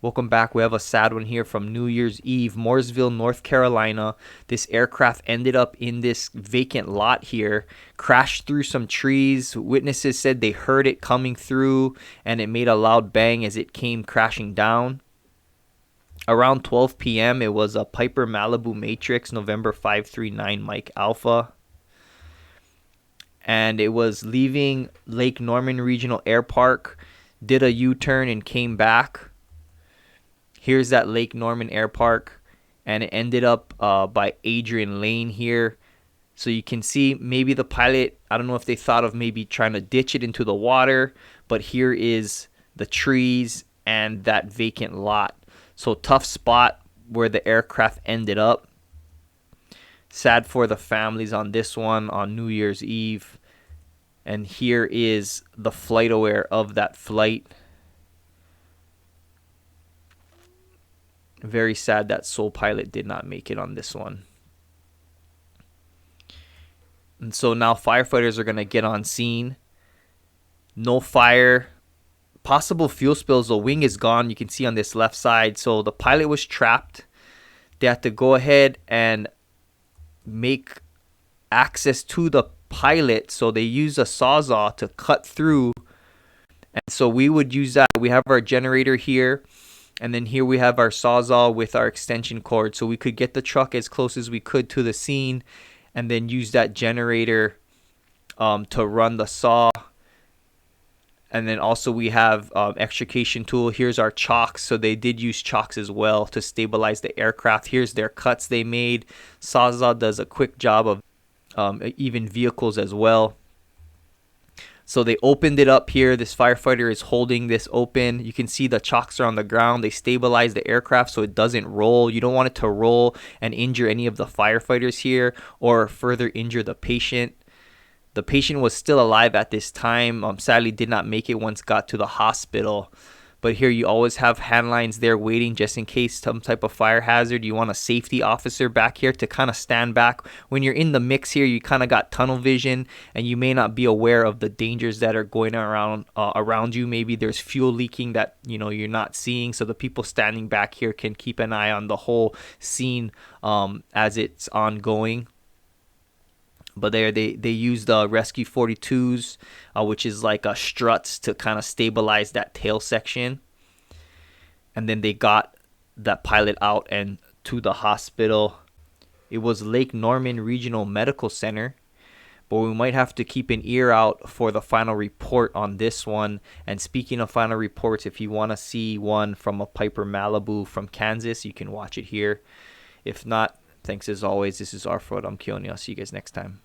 Welcome back. We have a sad one here from New Year's Eve, Mooresville, North Carolina. This aircraft ended up in this vacant lot here, crashed through some trees. Witnesses said they heard it coming through and it made a loud bang as it came crashing down. Around 12 p.m., it was a Piper Malibu Matrix, November 539 Mike Alpha. And it was leaving Lake Norman Regional Air Park, did a U-turn and came back. Here's that Lake Norman Air Park, and it ended up by Adrian Lane here. So you can see maybe the pilot, I don't know if they thought of maybe trying to ditch it into the water, but here is the trees and that vacant lot. So tough spot where the aircraft ended up. Sad for the families on this one on New Year's Eve. And here is the flight aware of that flight. Very sad that sole pilot did not make it on this one. And so now firefighters are going to get on scene. No fire. Possible fuel spills. The wing is gone. You can see on this left side. So the pilot was trapped. They had to go ahead and make access to the pilot. So they used a sawzall to cut through. And so we would use that. We have our generator here. And then here we have our sawzall with our extension cord. So we could get the truck as close as we could to the scene and then use that generator to run the saw. And then also we have extrication tool. Here's our chocks. So they did use chocks as well to stabilize the aircraft. Here's their cuts they made. Sawzall does a quick job of even vehicles as well. So they opened it up here. This firefighter is holding this open. You can see the chocks are on the ground. They stabilize the aircraft so it doesn't roll. You don't want it to roll and injure any of the firefighters here or further injure the patient. The patient was still alive at this time. Sadly did not make it once got to the hospital. But here you always have hand lines there waiting just in case some type of fire hazard. You want a safety officer back here to kind of stand back. When you're in the mix here, you kind of got tunnel vision and you may not be aware of the dangers that are going around you. Maybe there's fuel leaking that you're not seeing. So the people standing back here can keep an eye on the whole scene as it's ongoing. But there they used the Rescue 42s, which is like a struts to kind of stabilize that tail section. And then they got that pilot out and to the hospital. It was Lake Norman Regional Medical Center. But we might have to keep an ear out for the final report on this one. And speaking of final reports, if you want to see one from a Piper Malibu from Kansas, you can watch it here. If not, thanks as always. This is Arford. I'm Keone. I'll see you guys next time.